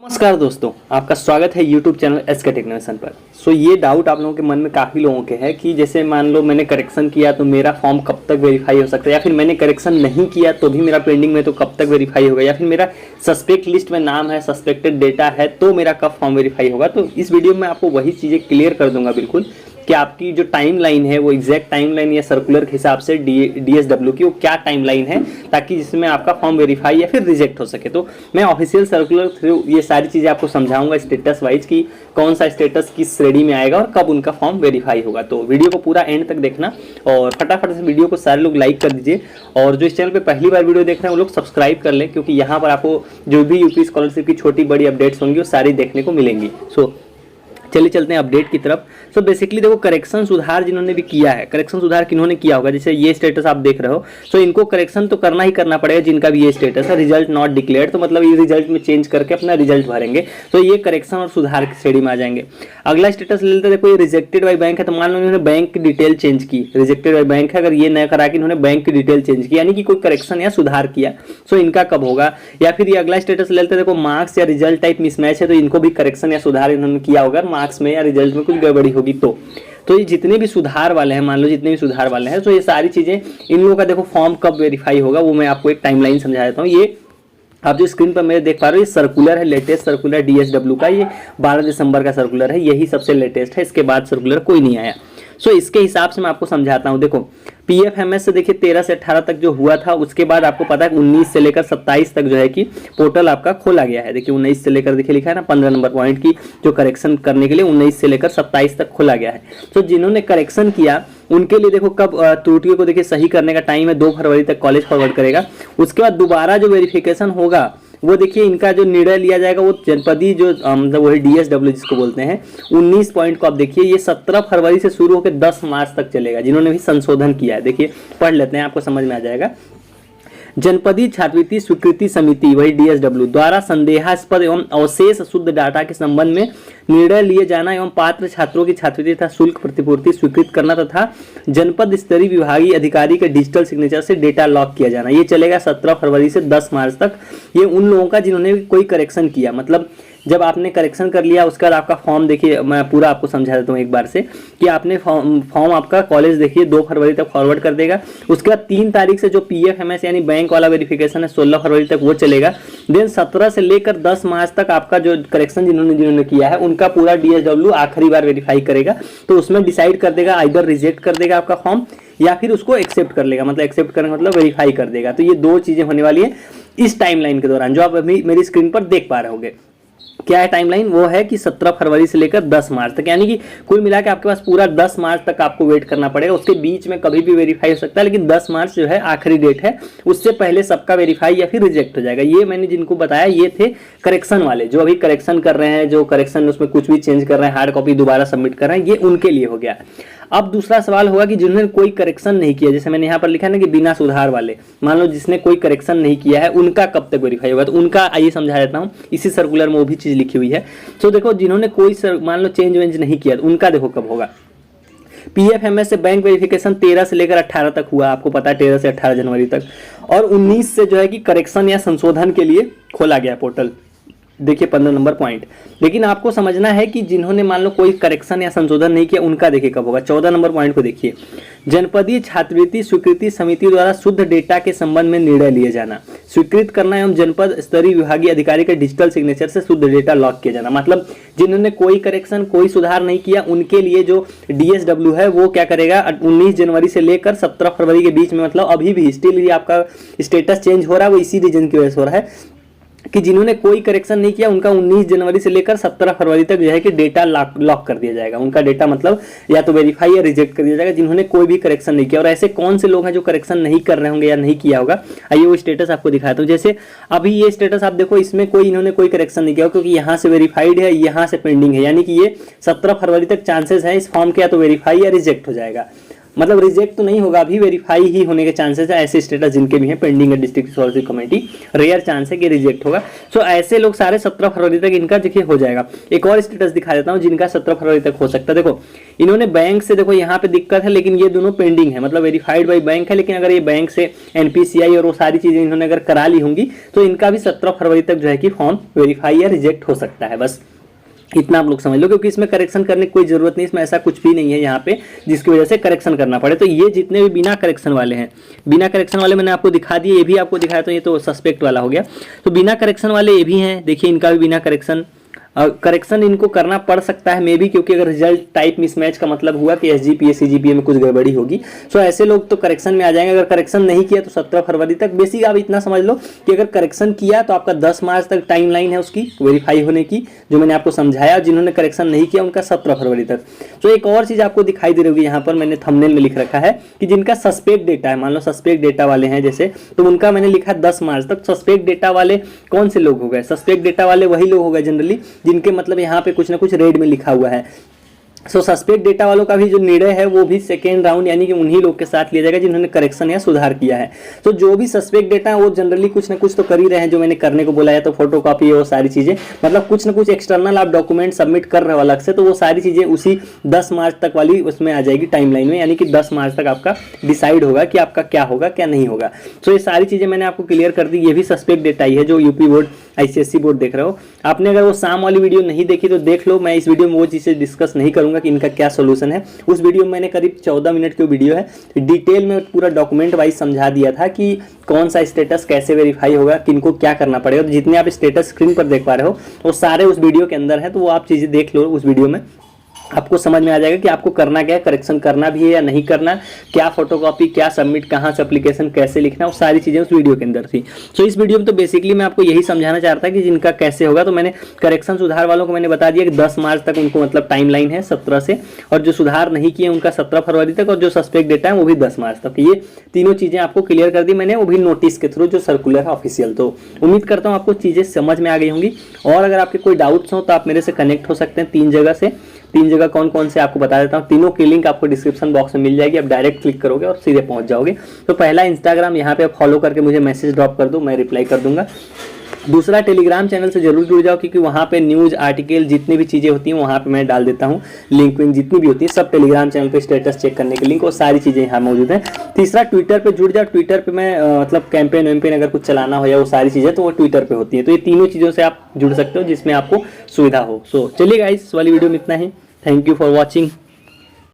नमस्कार दोस्तों, आपका स्वागत है YouTube चैनल एसके टेक्नोलॉजी पर। ये डाउट आप लोगों के मन में काफ़ी लोगों के है कि जैसे मान लो मैंने करेक्शन किया तो मेरा फॉर्म कब तक वेरीफाई हो सकता है, या फिर मैंने करेक्शन नहीं किया तो भी मेरा पेंडिंग में तो कब तक वेरीफाई होगा, या फिर मेरा सस्पेक्ट लिस्ट में नाम है, सस्पेक्टेड डेटा है तो मेरा कब फॉर्म वेरीफाई होगा। तो इस वीडियो में आपको वही चीज़ें क्लियर कर दूंगा बिल्कुल कि आपकी जो टाइमलाइन है वो एग्जैक्ट टाइमलाइन या सर्कुलर के हिसाब से DSW की वो क्या टाइमलाइन है, ताकि जिसमें आपका फॉर्म वेरीफाई या फिर रिजेक्ट हो सके। तो मैं ऑफिशियल सर्कुलर थ्रू ये सारी चीज़ें आपको समझाऊंगा स्टेटस वाइज कि कौन सा स्टेटस किस श्रेणी में आएगा और कब उनका फॉर्म वेरीफाई होगा। तो वीडियो को पूरा एंड तक देखना और फटाफट से वीडियो को सारे लोग लाइक कर दीजिए, और जो इस चैनल पर पहली बार वीडियो देख रहे हैं वो लोग सब्सक्राइब कर लें, क्योंकि यहाँ पर आपको जो भी यूपी स्कॉलरशिप की छोटी बड़ी अपडेट्स होंगी वो सारी देखने को मिलेंगी। चलिए चलते हैं अपडेट की तरफ। बेसिकली देखो, करेक्शन सुधार जिन्होंने भी किया है, करेक्शन सुधार किन्होंने किया होगा, जैसे ये स्टेटस आप देख रहे हो, इनको करेक्शन तो करना ही करना पड़ेगा जिनका भी ये स्टेटस है रिजल्ट नॉट डिक्लेयर्ड, तो मतलब ये रिजल्ट में चेंज करके अपना रिजल्ट भरेंगे, तो ये करेक्शन और सुधार की श्रेणी में आ जाएंगे। अगला स्टेटस ले लेते हैं, देखो ये रिजेक्टेड बाई बैंक है, तो मान लो इन्होंने बैंक की डिटेल चेंज की, रिजेक्टेड बाई बैंक है, अगर ये नया करा के इन्होंने बैंक की डिटेल चेंज की, यानी कि कोई करेक्शन या सुधार किया, इनका कब होगा। या फिर ये अगला स्टेटस ले लेते हैं, देखो मार्क्स या रिजल्ट टाइप मिसमैच है, तो इनको भी करेक्शन या सुधार इन्होंने किया होगा, मार्क्स में या रिजल्ट में कुछ गड़बड़ी होगी तो ये जितने भी सुधार वाले हैं, मान लो जितने भी सुधार वाले हैं, ये सारी चीजें इन लोगों का देखो फॉर्म कब वेरीफाई होगा वो मैं आपको एक टाइमलाइन समझा देता हूँ। ये आप जो स्क्रीन पर मेरे देख पा रहे हो, ये सर्कुलर है, लेटेस्ट सर्कुलर DSW का, ये 12 दिसंबर का सर्कुलर है, यही सबसे लेटेस्ट है, इसके बाद सर्कुलर कोई नहीं आया। इसके हिसाब से मैं आपको समझाता हूँ। देखो PFMS से देखिए 13 से 18 तक जो हुआ था, उसके बाद आपको पता है 19 से लेकर 27 तक जो है कि पोर्टल आपका खोला गया है। देखिए 19 से लेकर, देखिए लिखा है ना 15 नंबर पॉइंट की जो करेक्शन करने के लिए 19 से लेकर 27 तक खोला गया है। जिन्होंने करेक्शन किया उनके लिए देखो कब त्रुटियों को देखिए सही करने का टाइम है 2 फरवरी तक कॉलेज फॉरवर्ड करेगा। उसके बाद दोबारा जो वेरिफिकेशन होगा वो देखिए इनका जो निर्णय लिया जाएगा वो जनपदी जो मतलब वही DSW जिसको बोलते हैं 19 पॉइंट को आप देखिए ये 17 फरवरी से शुरू होकर 10 मार्च तक चलेगा, जिन्होंने भी संशोधन किया है। देखिए पढ़ लेते हैं, आपको समझ में आ जाएगा। जनपदीय छात्रवृत्ति स्वीकृति समिति वही DSW द्वारा संदेहास्पद एवं अवशेष शुद्ध डाटा के संबंध में निर्णय लिए जाना एवं पात्र छात्रों की छात्रवृत्ति तथा शुल्क प्रतिपूर्ति स्वीकृत करना तथा जनपद स्तरीय विभागीय अधिकारी के डिजिटल सिग्नेचर से डेटा लॉक किया जाना, ये चलेगा 17 फरवरी से 10 मार्च तक। ये उन लोगों का जिन्होंने कोई करेक्शन किया, मतलब जब आपने करेक्शन कर लिया उसके बाद आपका फॉर्म देखिए, मैं पूरा आपको समझा देता हूँ एक बार से कि आपने फॉर्म आपका कॉलेज देखिए 2 फरवरी तक फॉरवर्ड कर देगा। उसके बाद 3 तारीख से जो PFMS यानी बैंक वाला वेरिफिकेशन है 16 फरवरी तक वो चलेगा। देन 17 से लेकर 10 मार्च तक आपका जो करेक्शन जिन्होंने किया है उनका पूरा DSW आखिरी बार वेरीफाई करेगा, तो उसमें डिसाइड कर देगा, आइदर रिजेक्ट कर देगा आपका फॉर्म या फिर उसको एक्सेप्ट कर लेगा, मतलब एक्सेप्ट करने मतलब वेरीफाई कर देगा। तो ये 2 चीजें होने वाली है इस टाइमलाइन के दौरान जो आप अभी मेरी स्क्रीन पर देख पा रहे होंगे। क्या है टाइमलाइन? वो है कि 17 फरवरी से लेकर 10 मार्च तक, यानी कि कुल मिला के आपके पास पूरा 10 मार्च तक आपको वेट करना पड़ेगा। उसके बीच में कभी भी वेरीफाई हो सकता है, लेकिन 10 मार्च जो है आखिरी डेट है, उससे पहले सबका वेरीफाई या फिर रिजेक्ट हो जाएगा। ये मैंने जिनको बताया ये थे करेक्शन वाले, जो अभी करेक्शन कर रहे हैं, जो करेक्शन उसमें कुछ भी चेंज कर रहे हैं, हार्ड कॉपी दोबारा सबमिट कर रहे हैं, ये उनके लिए हो गया। अब दूसरा सवाल होगा कि जिन्होंने कोई करेक्शन नहीं किया, जैसे मैंने यहाँ पर लिखा है ना कि बिना सुधार वाले, मान लो जिसने कोई करेक्शन नहीं किया है उनका कब तक वेरीफाई होगा, तो उनका आइए समझा देता हूँ। इसी सर्कुलर में वो भी चीज लिखी हुई है। देखो जिन्होंने कोई मान लो चेंज वेंज नहीं किया उनका देखो कब होगा। PFMS से बैंक वेरिफिकेशन 13 से लेकर 18 तक हुआ, आपको पता है 13 से 18 जनवरी तक, और 19 से जो है कि करेक्शन या संशोधन के लिए खोला गया पोर्टल, देखिए 15 नंबर पॉइंट। लेकिन आपको समझना है कि जिन्होंने मान लो कोई करेक्शन या संशोधन नहीं किया उनका देखिए कब होगा। 14 नंबर पॉइंट को देखिए, जनपदीय छात्रवृत्ति स्वीकृति समिति द्वारा शुद्ध डेटा के संबंध में निर्णय लिए जाना, स्वीकृत करना एवं जनपद स्तरीय विभागीय अधिकारी के डिजिटल सिग्नेचर से शुद्ध डेटा लॉक किया जाना। मतलब जिन्होंने कोई करेक्शन कोई सुधार नहीं किया उनके लिए जो DSW है वो क्या करेगा 19 जनवरी से लेकर 17 फरवरी के बीच में, मतलब अभी भी स्टिल आपका स्टेटस चेंज हो रहा है, वो इसी रीजन की वजह से हो रहा है कि जिन्होंने कोई करेक्शन नहीं किया उनका 19 जनवरी से लेकर 17 फरवरी तक जो है कि डेटा लॉक कर दिया जाएगा। उनका डेटा मतलब या तो वेरीफाई या रिजेक्ट कर दिया जाएगा जिन्होंने कोई भी करेक्शन नहीं किया। और ऐसे कौन से लोग हैं जो करेक्शन नहीं कर रहे होंगे या नहीं किया होगा, आइए वो स्टेटस आपको दिखाता हूँ। जैसे अभी ये स्टेटस आप देखो, इसमें कोई इन्होंने कोई करेक्शन नहीं किया क्योंकि यहाँ से वेरीफाइड है, यहाँ से पेंडिंग है, यानी कि ये 17 फरवरी तक चांसेस है इस फॉर्म के या तो वेरीफाई या रिजेक्ट हो जाएगा। मतलब रिजेक्ट तो नहीं होगा, अभी वेरीफाई ही होने के चांसेस है ऐसे स्टेटस जिनके भी हैं पेंडिंग है district scholarship committee, rare chance है कि रिजेक्ट होगा। सो ऐसे लोग सारे 17 फरवरी तक इनका देखिए हो जाएगा। एक और स्टेटस दिखा देता हूँ जिनका 17 फरवरी तक हो सकता है। देखो इन्होंने बैंक से, देखो यहाँ पे दिक्कत है लेकिन ये दोनों पेंडिंग है, मतलब वेरीफाइड बाई बैंक है, लेकिन अगर ये बैंक से एनपीसीआई और वो सारी चीजें इन्होंने अगर करा ली होंगी तो इनका भी 17 फरवरी तक जो है कि फॉर्म वेरीफाई या रिजेक्ट हो सकता है। बस इतना आप लोग समझ लो, क्योंकि इसमें करेक्शन करने की कोई जरूरत नहीं, इसमें ऐसा कुछ भी नहीं है यहाँ पे जिसकी वजह से करेक्शन करना पड़े। तो ये जितने भी बिना करेक्शन वाले हैं, बिना करेक्शन वाले मैंने आपको दिखा दिए, ये भी आपको दिखाया, तो ये तो सस्पेक्ट वाला हो गया। तो बिना करेक्शन वाले ये भी हैं, देखिए इनका भी बिना करेक्शन, करेक्शन इनको करना पड़ सकता है मे बी, क्योंकि अगर रिजल्ट टाइप मिसमैच का मतलब हुआ कि एसजीपीए सीजीपीए में कुछ गड़बड़ी होगी, सो ऐसे लोग तो करेक्शन में आ जाएंगे। अगर करेक्शन नहीं किया तो 17 फरवरी तक। बेसिक आप इतना समझ लो कि अगर करेक्शन किया तो आपका 10 मार्च तक टाइमलाइन है उसकी वेरीफाई होने की, जो मैंने आपको समझाया। जिन्होंने करेक्शन नहीं किया उनका 17 फरवरी तक। तो एक और चीज आपको दिखाई दे रही होगी, यहाँ पर मैंने थंबनेल में लिख रखा है कि जिनका सस्पेक्ट डेटा है, मान लो सस्पेक्ट डेटा वाले हैं जैसे, तो उनका मैंने लिखा 10 मार्च तक। सस्पेक्ट डेटा वाले कौन से लोग हो गए? सस्पेक्ट डेटा वाले वही लोग हो गए जनरली जिनके मतलब यहाँ पे कुछ ना कुछ रेड में लिखा हुआ है। सो सस्पेक्ट डेटा वालों का भी जो निर्णय है वो भी सेकेंड राउंड यानी कि उन्हीं लोग के साथ लिया जाएगा जिन्होंने करेक्शन या सुधार किया है। तो जो भी सस्पेक्ट डेटा है वो जनरली कुछ ना कुछ तो कर ही रहे हैं, जो मैंने करने को बोला है, तो फोटोकॉपी वो सारी चीजें, मतलब कुछ ना कुछ एक्सटर्नल आप डॉक्यूमेंट सबमिट कर रहे हो अलग से, तो वो सारी चीजें उसी 10 मार्च तक वाली उसमें आ जाएगी टाइमलाइन में, यानी कि 10 मार्च तक आपका डिसाइड होगा कि आपका क्या होगा क्या नहीं होगा। तो ये सारी चीजें मैंने आपको क्लियर कर दी। ये भी सस्पेक्ट डेटा ही है जो यूपी बोर्ड आईसीएसई बोर्ड देख रहे हो। आपने अगर वो शाम वाली वीडियो नहीं देखी तो देख लो, मैं इस वीडियो में वो चीजें डिस्कस नहीं करूंगा कि इनका क्या सोल्यूशन है। उस वीडियो में मैंने करीब 14 मिनट की वीडियो है, डिटेल में पूरा डॉक्यूमेंट वाइज समझा दिया था कि कौन सा स्टेटस कैसे वेरीफाई होगा, किनको क्या करना पड़ेगा। तो जितने आप स्टेटस स्क्रीन पर देख पा रहे हो वो सारे उस वीडियो के अंदर है, तो वो आप चीजें देख लो उस वीडियो में, आपको समझ में आ जाएगा कि आपको करना क्या है, करेक्शन करना भी है या नहीं करना, क्या फोटोकॉपी, क्या सबमिट, कहाँ से एप्लीकेशन कैसे लिखना, वो सारी चीजें उस वीडियो के अंदर थी। सो इस वीडियो में तो बेसिकली मैं आपको यही समझाना चाह रहा था कि जिनका कैसे होगा। तो मैंने करेक्शन सुधार वालों को मैंने बता दिया कि 10 मार्च तक उनको मतलब टाइमलाइन है 17 से, और जो सुधार नहीं किए उनका 17 फरवरी तक, और जो सस्पेक्ट डेटा है वो भी 10 मार्च तक। ये तीनों चीजें आपको क्लियर कर दी मैंने, वो भी नोटिस के थ्रू जो सर्कुलर है ऑफिशियल। तो उम्मीद करता हूँ आपको चीजें समझ में आ गई होंगी, और अगर आपके कोई डाउट्स हो तो आप मेरे से कनेक्ट हो सकते हैं 3 जगह से। 3 जगह कौन कौन से आपको बता देता हूँ, तीनों की लिंक आपको डिस्क्रिप्शन बॉक्स में मिल जाएगी। आप डायरेक्ट क्लिक करोगे और सीधे पहुंच जाओगे। तो पहला इंस्टाग्राम यहाँ पे आप फॉलो करके मुझे मैसेज ड्रॉप कर दो, मैं रिप्लाई कर दूंगा। दूसरा टेलीग्राम चैनल से जरूर जुड़ जाओ, क्योंकि वहाँ पे न्यूज़ आर्टिकल जितनी भी चीज़ें होती हैं वहाँ पे मैं डाल देता हूँ, लिंक विंक जितनी भी होती है सब टेलीग्राम चैनल पे स्टेटस चेक करने के लिंक और सारी चीज़ें यहाँ मौजूद हैं। तीसरा ट्विटर पे जुड़ जाओ, ट्विटर पे मैं मतलब कैंपेन वैम्पेन अगर कुछ चलाना हो या वो सारी चीज़ें तो वो ट्विटर पे होती है। तो ये तीनों चीज़ों से आप जुड़ सकते हो जिसमें आपको सुविधा हो। सो चलिए गाइस, इस वाली वीडियो में इतना ही। Thank you for watching.